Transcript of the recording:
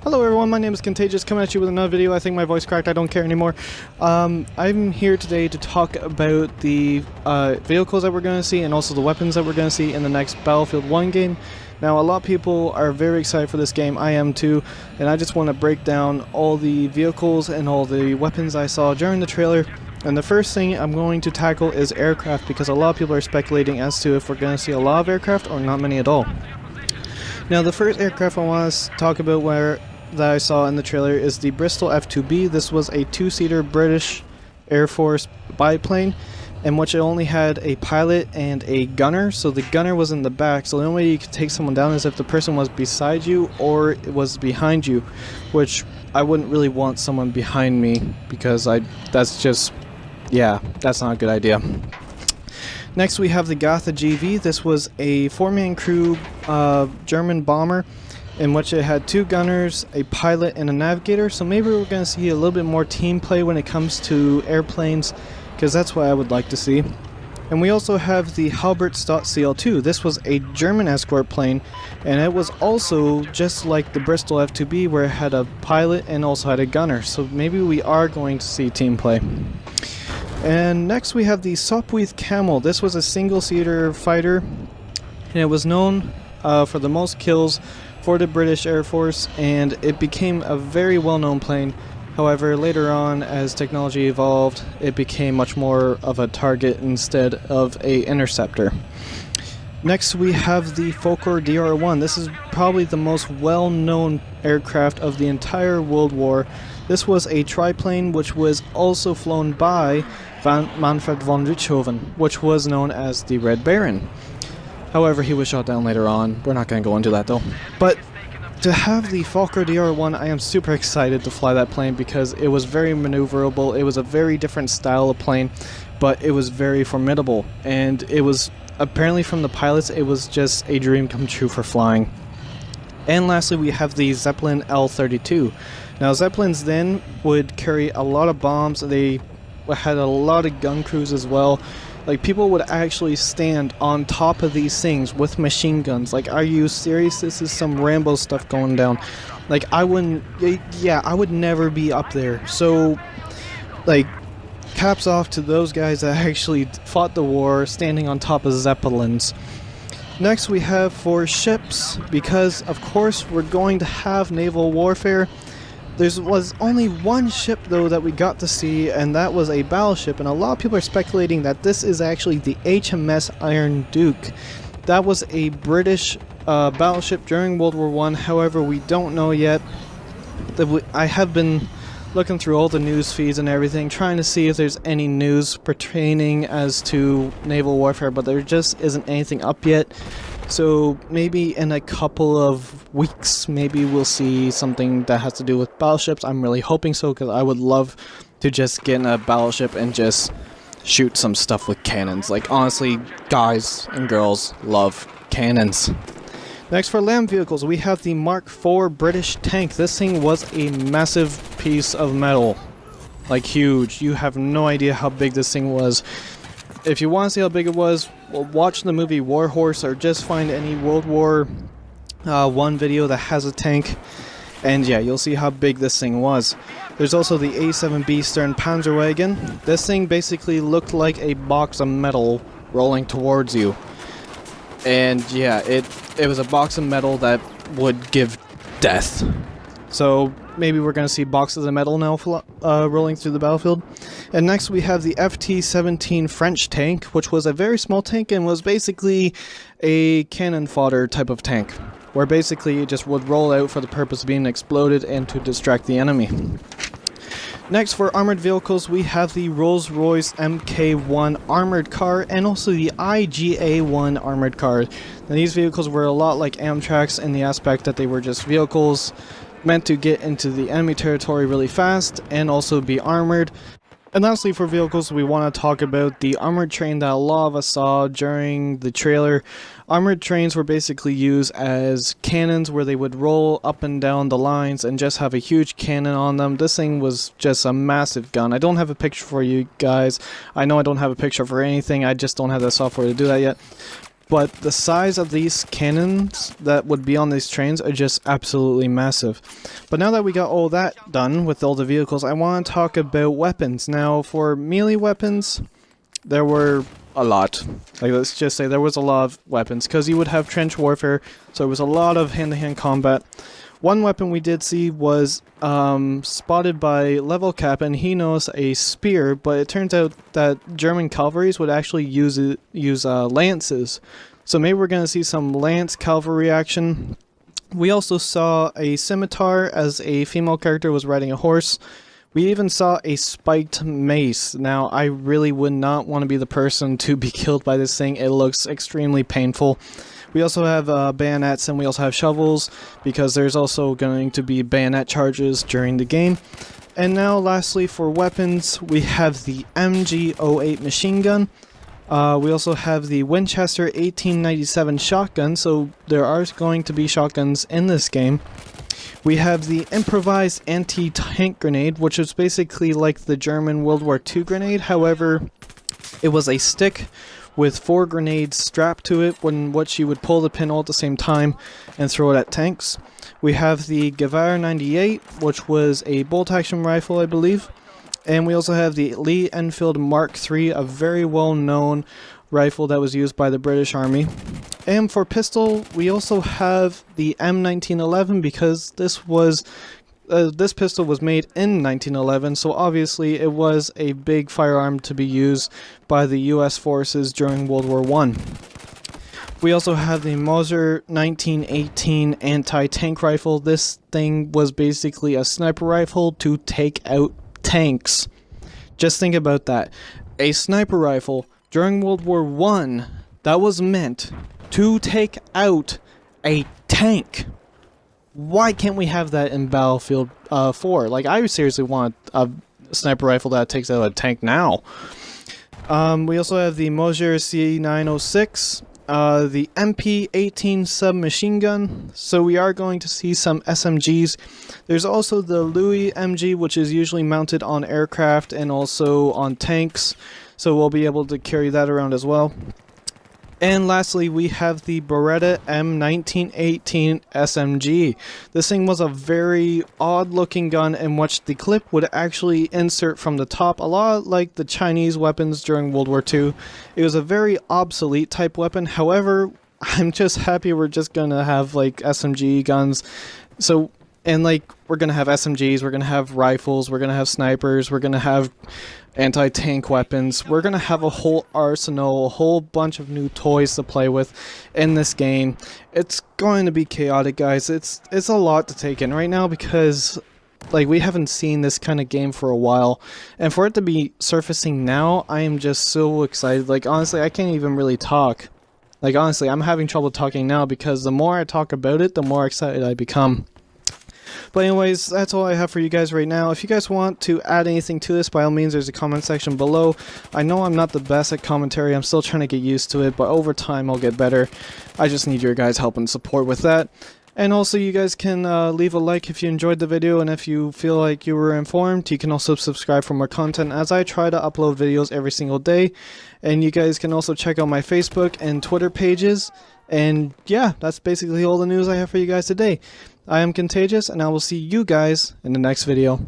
Hello everyone, my name is Contagious, coming at you with another video. I think my voice cracked, I don't care anymore. I'm here today to talk about the vehicles that we're going to see and also the weapons that we're going to see in the next Battlefield 1 game. Now, a lot of people are very excited for this game, I am too, and I just want to break down all the vehicles and all the weapons I saw during the trailer. And the first thing I'm going to tackle is aircraft, because a lot of people are speculating as to if we're going to see a lot of aircraft or not many at all. Now, the first aircraft I want to talk about that I saw in the trailer is the Bristol F2B. This was a two-seater British Air Force biplane in which it only had a pilot and a gunner, so the gunner was in the back, so the only way you could take someone down is if the person was beside you or it was behind you, which I wouldn't really want someone behind me because that's not a good idea. Next we have the Gotha GV. This was a four-man crew German bomber in which it had two gunners, a pilot, and a navigator, so maybe we're going to see a little bit more team play when it comes to airplanes, because that's what I would like to see. And we also have the Halbert Stott CL2. This was a German escort plane, and it was also just like the Bristol F2B where it had a pilot and also had a gunner, so maybe we are going to see team play. And next we have the Sopwith Camel. This was a single-seater fighter, and it was known for the most kills for the British Air Force, and it became a very well-known plane. However, later on, as technology evolved, it became much more of a target instead of an interceptor. Next we have the Fokker DR-1. This is probably the most well-known aircraft of the entire World War. This was a triplane which was also flown by Manfred von Richthofen, which was known as the Red Baron. However, he was shot down later on. We're not going to go into that though. But to have the Fokker DR-1, I am super excited to fly that plane because it was very maneuverable. It was a very different style of plane, but it was very formidable. And it was, apparently from the pilots, it was just a dream come true for flying. And lastly, we have the Zeppelin L-32. Now, Zeppelins then would carry a lot of bombs. They had a lot of gun crews as well. Like, people would actually stand on top of these things with machine guns. Like, are you serious? This is some Rambo stuff going down. Like, I would never be up there. So, like, caps off to those guys that actually fought the war standing on top of Zeppelins. Next we have for ships, because of course we're going to have naval warfare. There was only one ship though that we got to see, and that was a battleship, and a lot of people are speculating that this is actually the HMS Iron Duke. That was a British battleship during World War I, however we don't know yet. I have been looking through all the news feeds and everything, trying to see if there's any news pertaining as to naval warfare, but there just isn't anything up yet. So maybe in a couple of weeks, maybe we'll see something that has to do with battleships. I'm really hoping so, because I would love to just get in a battleship and just shoot some stuff with cannons. Like, honestly, guys and girls love cannons. Next, for land vehicles, we have the Mark IV British tank. This thing was a massive piece of metal. Like, huge. You have no idea how big this thing was. If you want to see how big it was, well, watch the movie War Horse, or just find any World War I video that has a tank, and yeah, you'll see how big this thing was. There's also the A7B Stern Panzerwagen. This thing basically looked like a box of metal rolling towards you. And yeah, it was a box of metal that would give death. So maybe we're going to see boxes of metal now rolling through the battlefield. And next we have the FT-17 French tank, which was a very small tank and was basically a cannon fodder type of tank, where basically it just would roll out for the purpose of being exploded and to distract the enemy. Next, for armored vehicles, we have the Rolls-Royce Mk1 armored car and also the IGA-1 armored car. Now, these vehicles were a lot like Amtrak's in the aspect that they were just vehicles meant to get into the enemy territory really fast and also be armored. And lastly, for vehicles, we want to talk about the armored train that a lot of us saw during the trailer. Armored trains were basically used as cannons where they would roll up and down the lines and just have a huge cannon on them. This thing was just a massive gun. I don't have a picture for you guys. I know I don't have a picture for anything. I just don't have the software to do that yet. but the size of these cannons that would be on these trains are just absolutely massive. But now that we got all that done with all the vehicles, I want to talk about weapons. Now, for melee weapons, there were a lot. Like, let's just say there was a lot of weapons, because you would have trench warfare, so there was a lot of hand-to-hand combat. One weapon we did see was spotted by Level Cap, and he knows a spear, but it turns out that German cavalries would actually use lances. So maybe we're going to see some lance cavalry action. We also saw a scimitar as a female character was riding a horse. We even saw a spiked mace. Now, I really would not want to be the person to be killed by this thing. It looks extremely painful. We also have bayonets, and we also have shovels, because there's also going to be bayonet charges during the game. And now, lastly, for weapons, we have the MG08 machine gun. We also have the Winchester 1897 shotgun, so there are going to be shotguns in this game. We have the improvised anti-tank grenade, which is basically like the German World War II grenade. However, it was a stick with 4 grenades strapped to it, when which you would pull the pin all at the same time and throw it at tanks. We have the Gewehr 98, which was a bolt-action rifle, I believe. And we also have the Lee Enfield Mark III, a very well-known rifle that was used by the British Army. And for pistol, we also have the M1911, because this pistol was made in 1911, so obviously it was a big firearm to be used by the US forces during World War I. We also have the Mauser 1918 anti-tank rifle. This thing was basically a sniper rifle to take out tanks. Just think about that. A sniper rifle during World War I that was meant to take out a tank. Why can't we have that in Battlefield 4? Like, I seriously want a sniper rifle that takes out a tank now. We also have the Mauser C906, the MP18 submachine gun, so we are going to see some SMGs. There's also the Louis MG, which is usually mounted on aircraft and also on tanks, so we'll be able to carry that around as well. And lastly, we have the Beretta M1918 SMG. This thing was a very odd looking gun in which the clip would actually insert from the top, a lot like the Chinese weapons during World War II. It was a very obsolete type weapon. However, I'm just happy we're just gonna have like SMG guns. So, and like, we're gonna have SMGs, we're gonna have rifles, we're gonna have snipers, we're gonna have anti-tank weapons. We're gonna have a whole arsenal, a whole bunch of new toys to play with in this game. It's going to be chaotic, guys. It's a lot to take in right now, because like, we haven't seen this kind of game for a while, and for it to be surfacing now, I am just so excited. Like, honestly, I can't even really talk. Like, honestly, I'm having trouble talking now, because the more I talk about it, the more excited I become. But anyways, that's all I have for you guys right now. If you guys want to add anything to this, by all means, there's a comment section below. I know I'm not the best at commentary. I'm still trying to get used to it, but over time I'll get better. I just need your guys' help and support with that. And also, you guys can leave a like if you enjoyed the video, and if you feel like you were informed, you can also subscribe for more content, as I try to upload videos every single day. And you guys can also check out my Facebook and Twitter pages. And yeah, that's basically all the news I have for you guys today. I am Contagious, and I will see you guys in the next video.